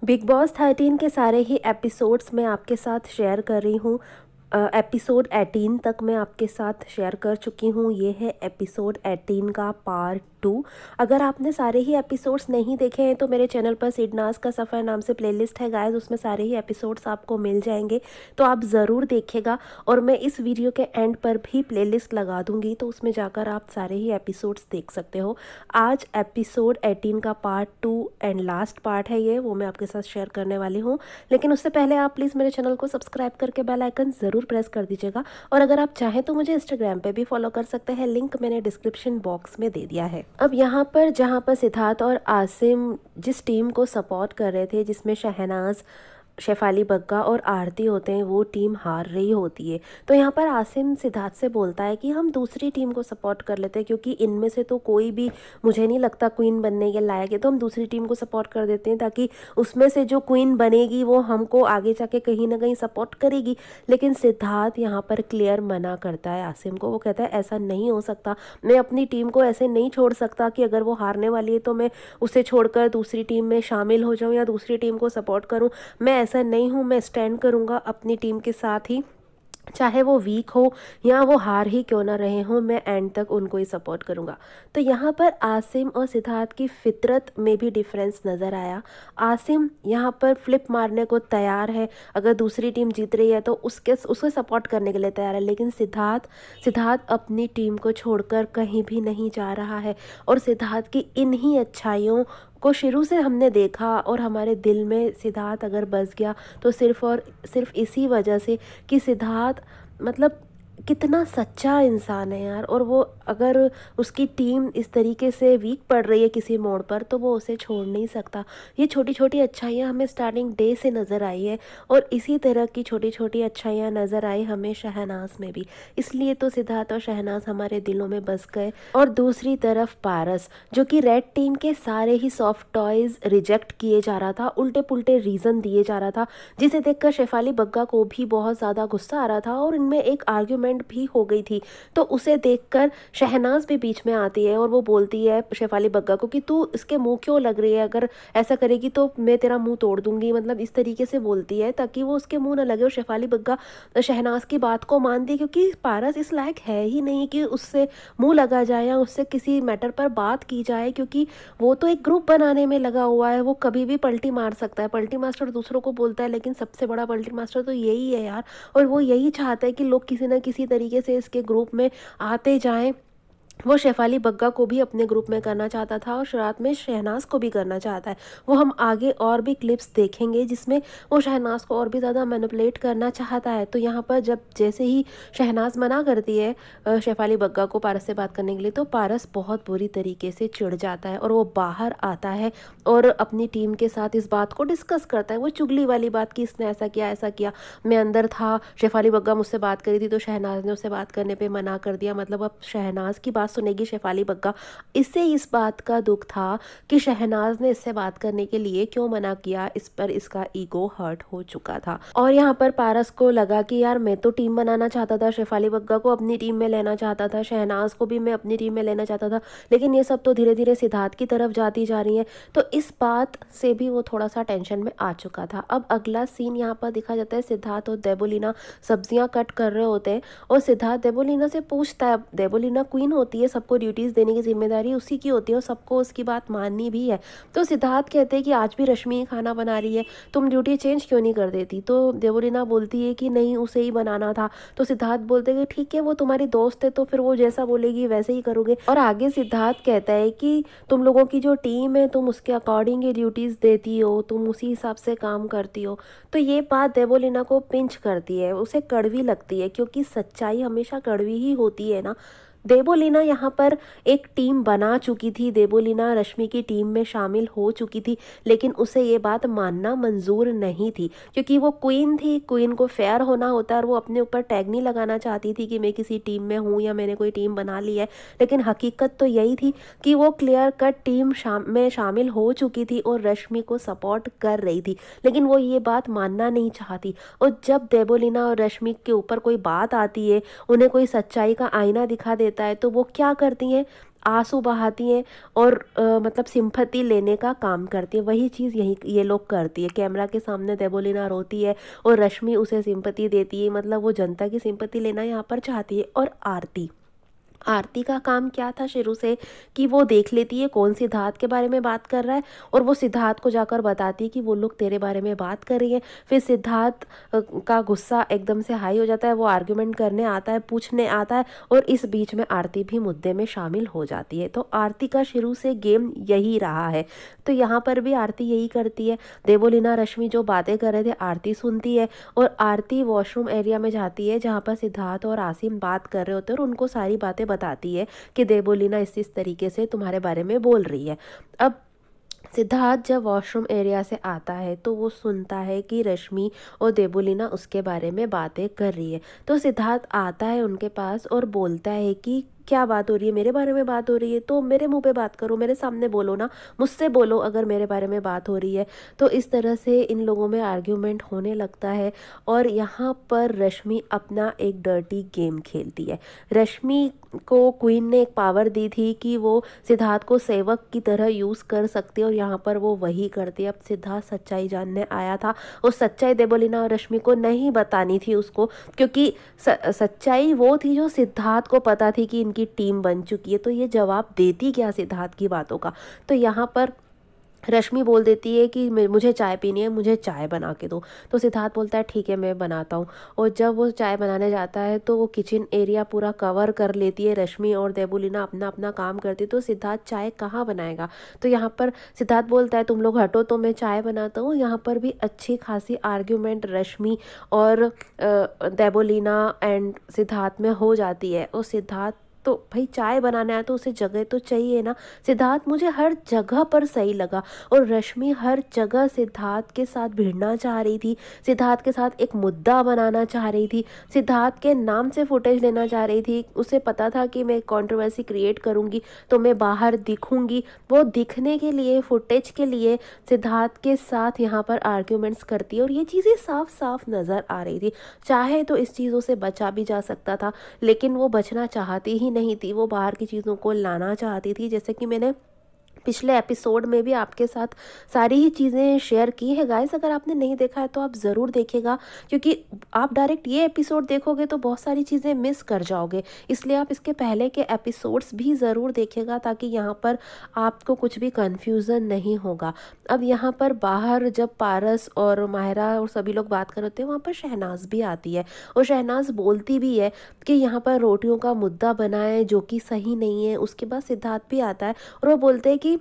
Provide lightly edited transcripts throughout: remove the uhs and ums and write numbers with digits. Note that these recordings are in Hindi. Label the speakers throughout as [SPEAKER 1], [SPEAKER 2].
[SPEAKER 1] बिग बॉस 13 के सारे ही एपिसोड्स मैं आपके साथ शेयर कर रही हूँ। एपिसोड 18 तक मैं आपके साथ शेयर कर चुकी हूँ। ये है एपिसोड 18 का पार्ट 2। अगर आपने सारे ही एपिसोड्स नहीं देखे हैं तो मेरे चैनल पर सिडनाज का सफ़र नाम से प्लेलिस्ट है गाइस, उसमें सारे ही एपिसोड्स आपको मिल जाएंगे, तो आप ज़रूर देखिएगा। और मैं इस वीडियो के एंड पर भी प्लेलिस्ट लगा दूंगी, तो उसमें जाकर आप सारे ही एपिसोड्स देख सकते हो। आज एपिसोड 18 का पार्ट 2 एंड लास्ट पार्ट है ये, वो मैं आपके साथ शेयर करने वाली हूँ। लेकिन उससे पहले आप प्लीज़ मेरे चैनल को सब्सक्राइब करके बेल आइकन ज़रूर प्रेस कर दीजिएगा। और अगर आप चाहें तो मुझे इंस्टाग्राम पे भी फॉलो कर सकते हैं, लिंक मैंने डिस्क्रिप्शन बॉक्स में दे दिया है। अब यहाँ पर जहाँ पर सिद्धार्थ और आसिम जिस टीम को सपोर्ट कर रहे थे, जिसमें शहनाज, शेफाली बग्गा और आरती होते हैं, वो टीम हार रही होती है। तो यहाँ पर आसिम सिद्धार्थ से बोलता है कि हम दूसरी टीम को सपोर्ट कर लेते हैं, क्योंकि इनमें से तो कोई भी मुझे नहीं लगता क्वीन बनने के लायक है, तो हम दूसरी टीम को सपोर्ट कर देते हैं, ताकि उसमें से जो क्वीन बनेगी वो हमको आगे जाके कहीं ना कहीं सपोर्ट करेगी। लेकिन सिद्धार्थ यहाँ पर क्लियर मना करता है आसिम को। वो कहता है ऐसा नहीं हो सकता, मैं अपनी टीम को ऐसे नहीं छोड़ सकता कि अगर वो हारने वाली है तो मैं उसे छोड़कर दूसरी टीम में शामिल हो जाऊँ या दूसरी टीम को सपोर्ट करूँ। मैं ऐसा नहीं हूँ, मैं स्टैंड करूँगा अपनी टीम के साथ ही, चाहे वो वीक हो या वो हार ही क्यों ना रहे हों, मैं एंड तक उनको ही सपोर्ट करूँगा। तो यहाँ पर आसिम और सिद्धार्थ की फितरत में भी डिफरेंस नज़र आया। आसिम यहाँ पर फ्लिप मारने को तैयार है, अगर दूसरी टीम जीत रही है तो उसको सपोर्ट करने के लिए तैयार है। लेकिन सिद्धार्थ अपनी टीम को छोड़कर कहीं भी नहीं जा रहा है। और सिद्धार्थ की इन्हीं अच्छाइयों को शुरू से हमने देखा और हमारे दिल में सिद्धार्थ अगर बस गया तो सिर्फ़ और सिर्फ इसी वजह से कि सिद्धार्थ मतलब कितना सच्चा इंसान है यार। और वो अगर उसकी टीम इस तरीके से वीक पड़ रही है किसी मोड़ पर, तो वो उसे छोड़ नहीं सकता। ये छोटी छोटी अच्छाइयाँ हमें स्टार्टिंग डे से नज़र आई है, और इसी तरह की छोटी छोटी अच्छाइयाँ नज़र आई हमें शहनाज में भी। इसलिए तो सिद्धार्थ और शहनाज हमारे दिलों में बस गए। और दूसरी तरफ पारस, जो कि रेड टीम के सारे ही सॉफ्ट टॉयज़ रिजेक्ट किए जा रहा था, उल्टे पुल्टे रीज़न दिए जा रहा था, जिसे देखकर शेफाली बग्गा को भी बहुत ज़्यादा गुस्सा आ रहा था और इनमें एक आर्ग्यूमेंट भी हो गई थी। तो उसे देखकर शहनाज भी बीच में आती है और वो बोलती है शेफाली बग्गा को कि तू इसके मुंह क्यों लग रही है, अगर ऐसा करेगी तो मैं तेरा मुंह तोड़ दूंगी, मतलब इस तरीके से बोलती है ताकि वो उसके मुंह ना लगे। और शेफाली बग्गा शहनाज की बात को मान दी, क्योंकि पारस इस लायक है ही नहीं कि उससे मुंह लगा जाए या उससे किसी मैटर पर बात की जाए, क्योंकि वो तो एक ग्रुप बनाने में लगा हुआ है, वो कभी भी पलटी मार सकता है। पलटी मास्टर दूसरों को बोलता है, लेकिन सबसे बड़ा पलटी मास्टर तो यही है यार। और वो यही चाहता है कि लोग किसी ना किसी तरीके से इसके ग्रुप में आते जाएं। वो शेफाली बग्गा को भी अपने ग्रुप में करना चाहता था और शुरुआत में शहनाज को भी करना चाहता है। वो हम आगे और भी क्लिप्स देखेंगे जिसमें वो शहनाज को और भी ज़्यादा मैनिपुलेट करना चाहता है। तो यहाँ पर जब जैसे ही शहनाज मना करती है शेफाली बग्गा को पारस से बात करने के लिए, तो पारस बहुत बुरी तरीके से चिढ़ जाता है और वो बाहर आता है और अपनी टीम के साथ इस बात को डिस्कस करता है। वो चुगली वाली बात कि इसने ऐसा किया, मैं अंदर था, शेफाली बग्गा मुझसे बात करी थी तो शहनाज ने उससे बात करने पर मना कर दिया, मतलब अब शहनाज की बात सुनेगी शेफाली बग्गा। इससे इस बात का दुख था कि शहनाज ने इससे बात करने के लिए क्यों मना किया, इस पर इसका ईगो हर्ट हो चुका था। और यहाँ पर पारस को लगा कि यार मैं तो टीम बनाना चाहता था, शेफाली बग्गा को अपनी टीम में लेना चाहता था, शहनाज को भी मैं अपनी टीम में लेना चाहता था, लेकिन ये सब तो धीरे धीरे सिद्धार्थ की तरफ जाती जा रही है। तो इस बात से भी वो थोड़ा सा टेंशन में आ चुका था। अब अगला सीन यहाँ पर दिखा जाता है, सिद्धार्थ और देबोलीना सब्जियां कट कर रहे होते हैं और सिद्धार्थ देबोलीना से पूछता है, देबोलीना क्वीन होती है, सबको ड्यूटीज़ देने की जिम्मेदारी उसी की होती है और सबको उसकी बात माननी भी है। तो सिद्धार्थ कहते हैं कि आज भी रश्मि खाना बना रही है, तुम ड्यूटी चेंज क्यों नहीं कर देती। तो देवलीना बोलती है कि नहीं, उसे ही बनाना था। तो सिद्धार्थ बोलते हैं कि ठीक है, वो तुम्हारी दोस्त है तो फिर वो जैसा बोलेगी वैसे ही करोगे। और आगे सिद्धार्थ कहता है कि तुम लोगों की जो टीम है, तुम उसके अकॉर्डिंग ही ड्यूटीज़ देती हो, तुम उसी हिसाब से काम करती हो। तो ये बात देवलीना को पिंच करती है, उसे कड़वी लगती है, क्योंकि सच्चाई हमेशा कड़वी ही होती है ना। देबोलीना यहाँ पर एक टीम बना चुकी थी, देबोलीना रश्मि की टीम में शामिल हो चुकी थी, लेकिन उसे ये बात मानना मंजूर नहीं थी, क्योंकि वो क्वीन थी, क्वीन को फेयर होना होता है और वो अपने ऊपर टैग नहीं लगाना चाहती थी कि मैं किसी टीम में हूँ या मैंने कोई टीम बना ली है। लेकिन हकीकत तो यही थी कि वो क्लियर कट टीम में शामिल हो चुकी थी और रश्मि को सपोर्ट कर रही थी, लेकिन वो ये बात मानना नहीं चाहती। और जब देबोलीना और रश्मि के ऊपर कोई बात आती है, उन्हें कोई सच्चाई का आईना दिखा देता है, तो वो क्या करती हैं, आंसू बहाती हैं और मतलब सिंपैथी लेने का काम करती है। वही चीज़ यही ये लोग करती है। कैमरा के सामने देवोलीना रोती है और रश्मि उसे सिंपैथी देती है, मतलब वो जनता की सिंपैथी लेना यहाँ पर चाहती है। और आरती, आरती का काम क्या था शुरू से कि वो देख लेती है कौन सिद्धार्थ के बारे में बात कर रहा है और वो सिद्धार्थ को जाकर बताती है कि वो लोग तेरे बारे में बात कर रही हैं। फिर सिद्धार्थ का गुस्सा एकदम से हाई हो जाता है, वो आर्ग्यूमेंट करने आता है, पूछने आता है और इस बीच में आरती भी मुद्दे में शामिल हो जाती है। तो आरती का शुरू से गेम यही रहा है। तो यहाँ पर भी आरती यही करती है। देवोलीना रश्मि जो बातें कर रहे थे आरती सुनती है और आरती वॉशरूम एरिया में जाती है जहाँ पर सिद्धार्थ और आसिम बात कर रहे होते हैं और उनको सारी बातें बताती है कि देवोलीना इस तरीके से तुम्हारे बारे में बोल रही है। अब सिद्धार्थ जब वॉशरूम एरिया से आता है तो वो सुनता है कि रश्मि और देवोलीना उसके बारे में बातें कर रही है। तो सिद्धार्थ आता है उनके पास और बोलता है कि क्या बात हो रही है, मेरे बारे में बात हो रही है तो मेरे मुंह पे बात करो, मेरे सामने बोलो ना, मुझसे बोलो अगर मेरे बारे में बात हो रही है। तो इस तरह से इन लोगों में आर्ग्यूमेंट होने लगता है और यहाँ पर रश्मि अपना एक डर्टी गेम खेलती है। रश्मि को क्वीन ने एक पावर दी थी कि वो सिद्धार्थ को सेवक की तरह यूज़ कर सकती है और यहाँ पर वो वही करती है। अब सिद्धार्थ सच्चाई जानने आया था और सच्चाई देवोलीना और रश्मि को नहीं बतानी थी उसको, क्योंकि सच्चाई वो थी जो सिद्धार्थ को पता थी कि इनकी टीम बन चुकी है। तो ये जवाब देती क्या सिद्धार्थ की बातों का। तो यहाँ पर रश्मि बोल देती है कि मुझे चाय पीनी है, मुझे चाय बना के दो। तो सिद्धार्थ बोलता है ठीक है मैं बनाता हूँ। और जब वो चाय बनाने जाता है तो वो किचन एरिया पूरा कवर कर लेती है रश्मि और देवोलीना अपना अपना काम करती है। तो सिद्धार्थ चाय कहाँ बनाएगा। तो यहाँ पर सिद्धार्थ बोलता है तुम लोग हटो तो मैं चाय बनाता हूँ। यहाँ पर भी अच्छी खासी आर्ग्यूमेंट रश्मि और देवोलीना एंड सिद्धार्थ में हो जाती है। और सिद्धार्थ तो भाई चाय बनाना है तो उसे जगह तो चाहिए ना। सिद्धार्थ मुझे हर जगह पर सही लगा और रश्मि हर जगह सिद्धार्थ के साथ भिड़ना चाह रही थी, सिद्धार्थ के साथ एक मुद्दा बनाना चाह रही थी, सिद्धार्थ के नाम से फुटेज लेना चाह रही थी। उसे पता था कि मैं कंट्रोवर्सी क्रिएट करूंगी तो मैं बाहर दिखूंगी। वो दिखने के लिए, फुटेज के लिए सिद्धार्थ के साथ यहाँ पर आर्ग्यूमेंट्स करती है और ये चीज़ें साफ साफ नज़र आ रही थी। चाहे तो इस चीज़ों से बचा भी जा सकता था लेकिन वो बचना चाहती ही नहीं थी, वो बाहर की चीज़ों को लाना चाहती थी। जैसे कि मैंने पिछले एपिसोड में भी आपके साथ सारी ही चीज़ें शेयर की है गाइस। अगर आपने नहीं देखा है तो आप ज़रूर देखिएगा, क्योंकि आप डायरेक्ट ये एपिसोड देखोगे तो बहुत सारी चीज़ें मिस कर जाओगे। इसलिए आप इसके पहले के एपिसोड्स भी ज़रूर देखिएगा ताकि यहाँ पर आपको कुछ भी कन्फ्यूज़न नहीं होगा। अब यहाँ पर बाहर जब पारस और माहिरा और सभी लोग बात कर रहे होते हैं वहाँ पर शहनाज भी आती है और शहनाज बोलती भी है कि यहाँ पर रोटियों का मुद्दा बना है जो कि सही नहीं है। उसके बाद सिद्धार्थ भी आता है और वो बोलते हैं कि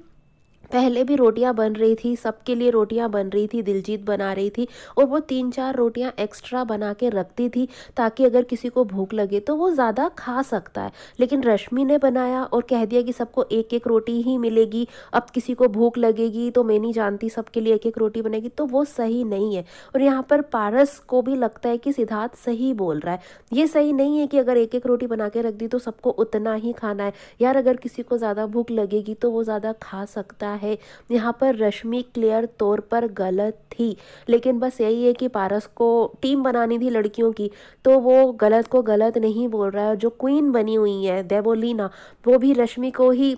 [SPEAKER 1] पहले भी रोटियां बन रही थी, सबके लिए रोटियां बन रही थी, दिलजीत बना रही थी और वो 3-4 रोटियां एक्स्ट्रा बना के रखती थी ताकि अगर किसी को भूख लगे तो वो ज़्यादा खा सकता है। लेकिन रश्मि ने बनाया और कह दिया कि सबको एक एक रोटी ही मिलेगी, अब किसी को भूख लगेगी तो मैं नहीं जानती, सबके लिए एक एक रोटी बनेगी, तो वो सही नहीं है। और यहाँ पर पारस को भी लगता है कि सिद्धार्थ सही बोल रहा है। ये सही नहीं है कि अगर एक एक रोटी बना के रख दी तो सबको उतना ही खाना है। यार अगर किसी को ज़्यादा भूख लगेगी तो वो ज़्यादा खा सकता है। यहाँ पर रश्मि क्लियर तौर पर गलत थी, लेकिन बस यही है कि पारस को टीम बनानी थी लड़कियों की तो वो गलत को गलत नहीं बोल रहा है। जो क्वीन बनी हुई है देवोलीना वो भी रश्मि को ही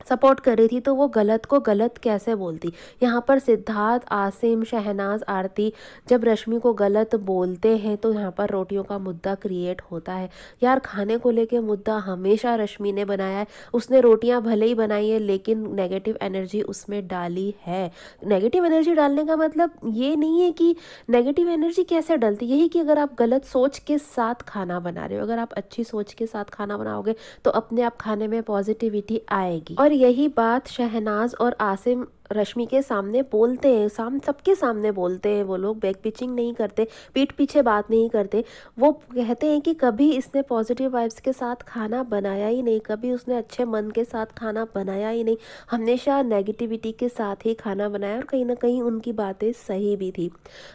[SPEAKER 1] सपोर्ट कर रही थी तो वो गलत को गलत कैसे बोलती। यहाँ पर सिद्धार्थ, आसिम, शहनाज, आरती जब रश्मि को गलत बोलते हैं तो यहाँ पर रोटियों का मुद्दा क्रिएट होता है। यार खाने को लेके मुद्दा हमेशा रश्मि ने बनाया है। उसने रोटियाँ भले ही बनाई है लेकिन नेगेटिव एनर्जी उसमें डाली है। नेगेटिव एनर्जी डालने का मतलब ये नहीं है कि नेगेटिव एनर्जी कैसे डलती, यही कि अगर आप गलत सोच के साथ खाना बना रहे हो, अगर आप अच्छी सोच के साथ खाना बनाओगे तो अपने आप खाने में पॉजिटिविटी आएगी। और यही बात शहनाज और आसिम रश्मि के सामने बोलते हैं, सबके सामने बोलते हैं। वो लोग बैक पिचिंग नहीं करते, पीठ पीछे बात नहीं करते। वो कहते हैं कि कभी इसने पॉजिटिव वाइब्स के साथ खाना बनाया ही नहीं, कभी उसने अच्छे मन के साथ खाना बनाया ही नहीं, हमेशा नेगेटिविटी के साथ ही खाना बनाया। और कहीं ना कहीं उनकी बातें सही भी थी।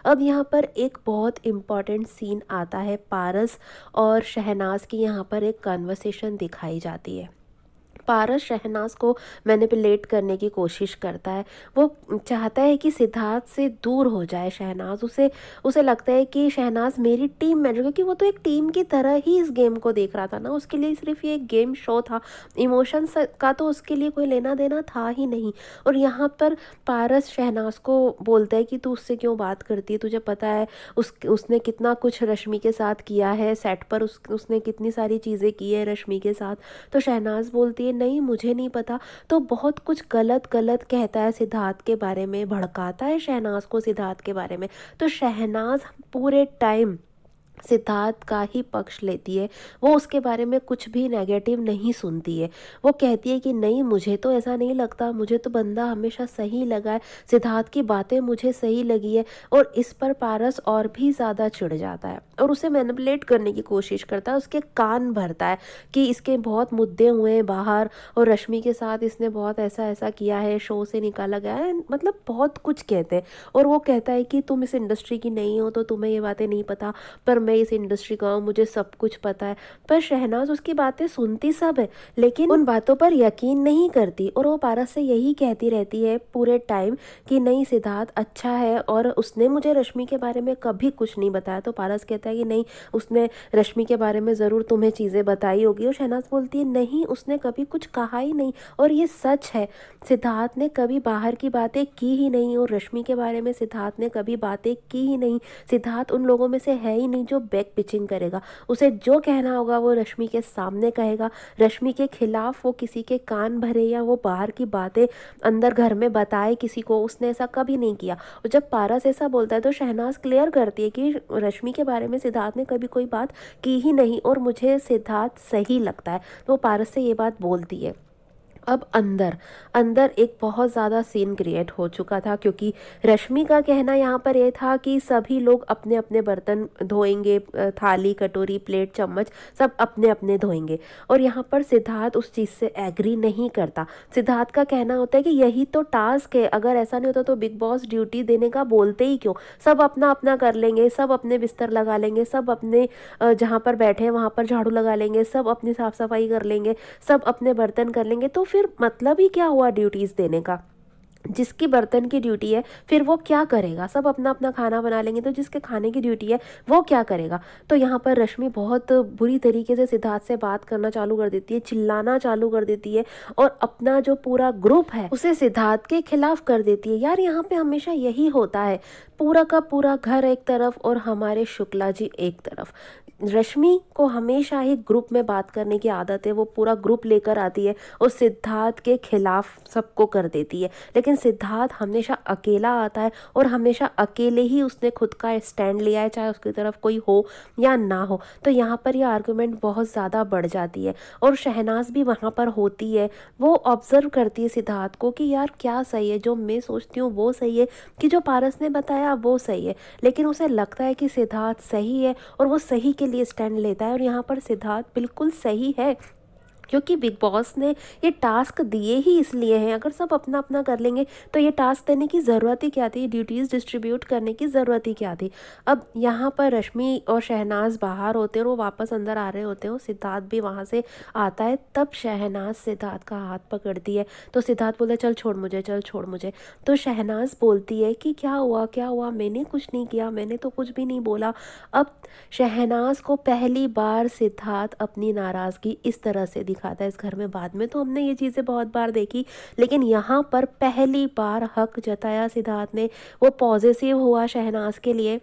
[SPEAKER 1] अब यहाँ पर एक बहुत इम्पॉर्टेंट सीन आता है, पारस और शहनाज की यहाँ पर एक कन्वर्सेशन दिखाई जाती है। पारस शहनाज को मैनिपुलेट करने की कोशिश करता है। वो चाहता है कि सिद्धार्थ से दूर हो जाए शहनाज। उसे उसे लगता है कि शहनाज मेरी टीम में, क्योंकि वो तो एक टीम की तरह ही इस गेम को देख रहा था ना। उसके लिए सिर्फ ये एक गेम शो था, इमोशंस का तो उसके लिए कोई लेना देना था ही नहीं। और यहाँ पर पारस शहनाज को बोलता है कि तू उससे क्यों बात करती है, तुझे पता है उसने कितना कुछ रश्मि के साथ किया है, सेट पर उसने कितनी सारी चीज़ें की है रश्मि के साथ। तो शहनाज बोलती है नहीं मुझे नहीं पता। तो बहुत कुछ गलत गलत कहता है सिद्धार्थ के बारे में, भड़काता है शहनाज को सिद्धार्थ के बारे में। तो शहनाज पूरे टाइम सिद्धार्थ का ही पक्ष लेती है। वो उसके बारे में कुछ भी नेगेटिव नहीं सुनती है। वो कहती है कि नहीं मुझे तो ऐसा नहीं लगता, मुझे तो बंदा हमेशा सही लगा है, सिद्धार्थ की बातें मुझे सही लगी है। और इस पर पारस और भी ज़्यादा चिढ़ जाता है और उसे मैनिपुलेट करने की कोशिश करता है, उसके कान भरता है कि इसके बहुत मुद्दे हुए हैं बाहर और रश्मि के साथ इसने बहुत ऐसा ऐसा किया है, शो से निकाला गया है, मतलब बहुत कुछ कहते हैं। और वो कहता है कि तुम इस इंडस्ट्री की नहीं हो तो तुम्हें ये बातें नहीं पता, पर मैं इस इंडस्ट्री का हूँ, मुझे सब कुछ पता है। पर शहनाज उसकी बातें सुनती सब है लेकिन उन बातों पर यकीन नहीं करती। और वो पारस से यही कहती रहती है पूरे टाइम कि नहीं सिद्धार्थ अच्छा है और उसने मुझे रश्मि के बारे में कभी कुछ नहीं बताया। तो पारस कहता है कि नहीं उसने रश्मि के बारे में ज़रूर तुम्हें चीज़ें बताई होगी। और शहनाज बोलती है नहीं उसने कभी कुछ कहा ही नहीं और ये सच है, सिद्धार्थ ने कभी बाहर की बातें की ही नहीं और रश्मि के बारे में सिद्धार्थ ने कभी बातें की ही नहीं। सिद्धार्थ उन लोगों में से है ही नहीं जो बैक पिचिंग करेगा। उसे जो कहना होगा वो रश्मि के सामने कहेगा। रश्मि के खिलाफ वो किसी के कान भरे या वो बाहर की बातें अंदर घर में बताए किसी को, उसने ऐसा कभी नहीं किया। और जब पारस ऐसा बोलता है तो शहनाज क्लियर करती है कि रश्मि के बारे में सिद्धार्थ ने कभी कोई बात की ही नहीं और मुझे सिद्धार्थ सही लगता है। तो पारस से ये बात बोलती है। अब अंदर अंदर एक बहुत ज़्यादा सीन क्रिएट हो चुका था क्योंकि रश्मि का कहना यहाँ पर ये था कि सभी लोग अपने अपने बर्तन धोएंगे, थाली कटोरी प्लेट चम्मच सब अपने अपने धोएंगे। और यहाँ पर सिद्धार्थ उस चीज़ से एग्री नहीं करता। सिद्धार्थ का कहना होता है कि यही तो टास्क है, अगर ऐसा नहीं होता तो बिग बॉस ड्यूटी देने का बोलते ही क्यों, सब अपना अपना कर लेंगे, सब अपने बिस्तर लगा लेंगे, सब अपने जहाँ पर बैठे हैं वहाँ पर झाड़ू लगा लेंगे, सब अपनी साफ सफाई कर लेंगे, सब अपने बर्तन कर लेंगे। तो फिर मतलब ही क्या हुआ ड्यूटीज देने का। जिसकी बर्तन की ड्यूटी है फिर वो क्या करेगा, सब अपना अपना खाना बना लेंगे तो जिसके खाने की ड्यूटी है वो क्या करेगा। तो यहाँ पर रश्मि बहुत बुरी तरीके से सिद्धार्थ से बात करना चालू कर देती है, चिल्लाना चालू कर देती है और अपना जो पूरा ग्रुप है उसे सिद्धार्थ के खिलाफ कर देती है। यार यहाँ पे हमेशा यही होता है, पूरा का पूरा घर एक तरफ और हमारे शुक्ला जी एक तरफ। रश्मि को हमेशा ही ग्रुप में बात करने की आदत है, वो पूरा ग्रुप लेकर आती है और सिद्धार्थ के खिलाफ सबको कर देती है। लेकिन सिद्धार्थ हमेशा अकेला आता है और हमेशा अकेले ही उसने खुद का स्टैंड लिया है, चाहे उसकी तरफ कोई हो या ना हो। तो यहाँ पर ये आर्गुमेंट बहुत ज़्यादा बढ़ जाती है और शहनाज भी वहाँ पर होती है। वो ऑब्जर्व करती है सिद्धार्थ को कि यार क्या सही है, जो मैं सोचती हूँ वो सही है, कि जो पारस ने बताया वो सही है। लेकिन उसे लगता है कि सिद्धार्थ सही है और वो सही के लिए स्टैंड लेता है। और यहाँ पर सिद्धार्थ बिल्कुल सही है क्योंकि बिग बॉस ने ये टास्क दिए ही इसलिए हैं। अगर सब अपना अपना कर लेंगे तो ये टास्क देने की ज़रूरत ही क्या थी, ड्यूटीज़ डिस्ट्रीब्यूट करने की ज़रूरत ही क्या थी। अब यहाँ पर रश्मि और शहनाज बाहर होते हैं और वो वापस अंदर आ रहे होते हैं और सिद्धार्थ भी वहाँ से आता है। तब शहनाज सिद्धार्थ का हाथ पकड़ती है तो सिद्धार्थ बोलता है चल छोड़ मुझे, चल छोड़ मुझे। तो शहनाज बोलती है कि क्या हुआ क्या हुआ, मैंने कुछ नहीं किया, मैंने तो कुछ भी नहीं बोला। अब शहनाज को पहली बार सिद्धार्थ अपनी नाराज़गी इस तरह से दिखाता है इस घर में। बाद में तो हमने ये चीज़ें बहुत बार देखी लेकिन यहाँ पर पहली बार हक जताया सिद्धार्थ ने। वो पॉजिटिव हुआ शहनाज के लिए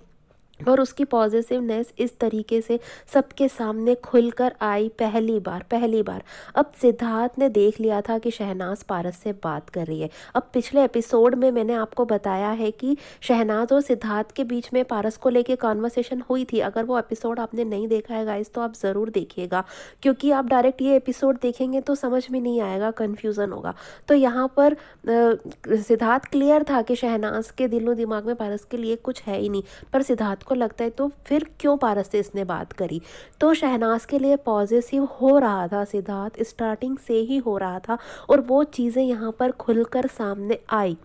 [SPEAKER 1] और उसकी पॉजिटिवनेस इस तरीके से सबके सामने खुलकर आई पहली बार। अब सिद्धार्थ ने देख लिया था कि शहनाज पारस से बात कर रही है। अब पिछले एपिसोड में मैंने आपको बताया है कि शहनाज और सिद्धार्थ के बीच में पारस को लेके कॉन्वर्सेशन हुई थी। अगर वो एपिसोड आपने नहीं देखा है गाइस तो आप ज़रूर देखिएगा, क्योंकि आप डायरेक्ट ये एपिसोड देखेंगे तो समझ में नहीं आएगा, कन्फ्यूज़न होगा। तो यहाँ पर सिद्धार्थ क्लियर था कि शहनाज के दिलो दिमाग में पारस के लिए कुछ है ही नहीं, पर सिद्धार्थ को लगता है तो फिर क्यों पारस से इसने बात करी। तो शहनाज के लिए पॉजिटिव हो रहा था सिद्धार्थ, स्टार्टिंग से ही हो रहा था और वो चीज़ें यहाँ पर खुलकर सामने आई।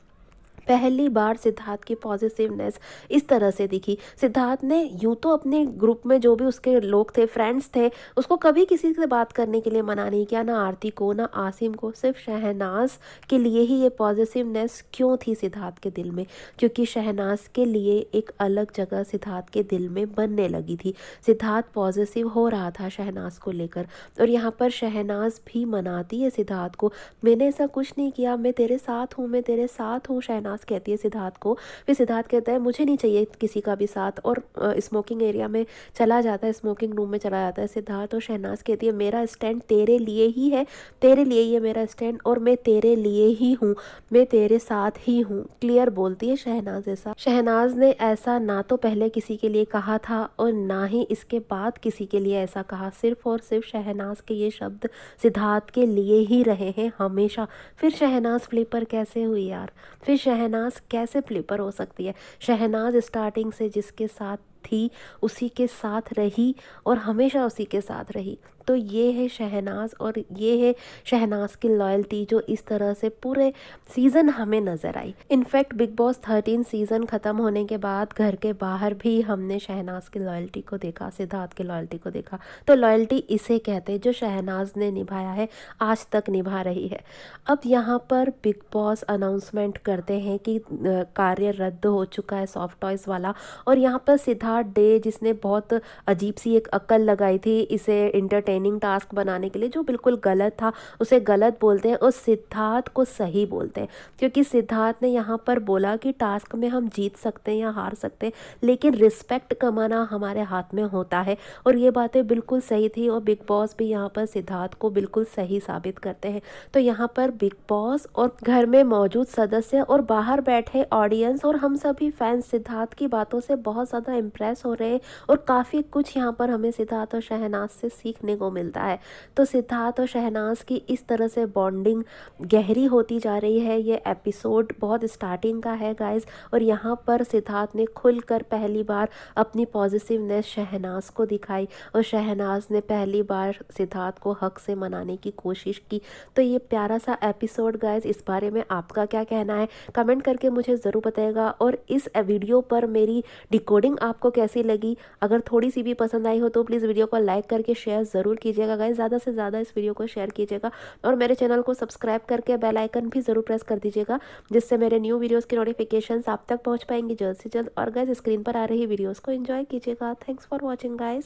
[SPEAKER 1] पहली बार सिद्धार्थ की पॉजिटिवनेस इस तरह से दिखी। सिद्धार्थ ने यूँ तो अपने ग्रुप में जो भी उसके लोग थे, फ्रेंड्स थे, उसको कभी किसी से बात करने के लिए मना नहीं किया, ना आरती को, ना आसिम को, सिर्फ शहनाज के लिए ही ये पॉजिटिवनेस क्यों थी सिद्धार्थ के दिल में? क्योंकि शहनाज के लिए एक अलग जगह सिद्धार्थ के दिल में बनने लगी थी। सिद्धार्थ पॉजिटिव हो रहा था शहनाज को लेकर, और यहाँ पर शहनाज भी मनाती है सिद्धार्थ को, मैंने ऐसा कुछ नहीं किया, मैं तेरे साथ हूँ, मैं तेरे साथ हूँ, शहनाज कहती है सिद्धार्थ को। फिर सिद्धार्थ कहता है मुझे नहीं चाहिए किसी का भी साथ, और स्मोकिंग एरिया में चला जाता है, स्मोकिंग रूम में चला जाता है सिद्धार्थ, और शहनाज कहती है मेरा स्टैंड तेरे लिए ही है, तेरे लिए ही है मेरा स्टैंड, और मैं तेरे लिए ही हूँ, मैं तेरे साथ ही हूँ, क्लियर बोलती है शहनाज ऐसा। शहनाज ने ऐसा ना तो पहले किसी के लिए कहा था और ना ही इसके बाद किसी के लिए ऐसा कहा, सिर्फ और सिर्फ शहनाज के ये शब्द सिद्धार्थ के लिए ही रहे हैं हमेशा। फिर शहनाज फ्लिपर कैसे हुई यार? फिर शहनाज कैसे फ्लिपर हो सकती है? शहनाज स्टार्टिंग से जिसके साथ थी उसी के साथ रही और हमेशा उसी के साथ रही। तो ये है शहनाज, और ये है शहनाज की लॉयल्टी जो इस तरह से पूरे सीज़न हमें नज़र आई। इनफैक्ट बिग बॉस 13 सीज़न ख़त्म होने के बाद घर के बाहर भी हमने शहनाज की लॉयल्टी को देखा, सिद्धार्थ की लॉयल्टी को देखा। तो लॉयल्टी इसे कहते हैं जो शहनाज ने निभाया है, आज तक निभा रही है। अब यहाँ पर बिग बॉस अनाउंसमेंट करते हैं कि कार्य रद्द हो चुका है सॉफ्ट टॉयज़ वाला, और यहाँ पर सिद्धार्थ डे जिसने बहुत अजीब सी एक अक्ल लगाई थी इसे इंटरटेनिंग टास्क बनाने के लिए, जो बिल्कुल गलत था, उसे गलत बोलते हैं और सिद्धार्थ को सही बोलते हैं, क्योंकि सिद्धार्थ ने यहाँ पर बोला कि टास्क में हम जीत सकते हैं या हार सकते हैं, लेकिन रिस्पेक्ट कमाना हमारे हाथ में होता है, और ये बातें बिल्कुल सही थी, और बिग बॉस भी यहाँ पर सिद्धार्थ को बिल्कुल सही साबित करते हैं। तो यहाँ पर बिग बॉस और घर में मौजूद सदस्य और बाहर बैठे ऑडियंस और हम सभी फैंस सिद्धार्थ की बातों से बहुत ज़्यादा इम्प्रेस हो रहे हैं, और काफ़ी कुछ यहाँ पर हमें सिद्धार्थ और शहनाज से सीखने को मिलता है। तो सिद्धार्थ और शहनाज की इस तरह से बॉन्डिंग गहरी होती जा रही है। ये एपिसोड बहुत स्टार्टिंग का है गाइस, और यहाँ पर सिद्धार्थ ने खुलकर पहली बार अपनी पॉजिटिवनेस शहनाज को दिखाई, और शहनाज ने पहली बार सिद्धार्थ को हक से मनाने की कोशिश की। तो ये प्यारा सा एपिसोड गाइस, इस बारे में आपका क्या कहना है कमेंट करके मुझे ज़रूर बताइएगा, और इस वीडियो पर मेरी डिकोडिंग आपको कैसी लगी? अगर थोड़ी सी भी पसंद आई हो तो प्लीज़ वीडियो को लाइक करके शेयर ज़रूर कीजिएगा गाइस, ज़्यादा से ज़्यादा इस वीडियो को शेयर कीजिएगा, और मेरे चैनल को सब्सक्राइब करके बेल आइकन भी ज़रूर प्रेस कर दीजिएगा, जिससे मेरे न्यू वीडियोस की नोटिफिकेशंस आप तक पहुंच पाएंगी जल्द से जल्द। और गाइस स्क्रीन पर आ रही वीडियोस को एंजॉय कीजिएगा। Thanks for watching guys.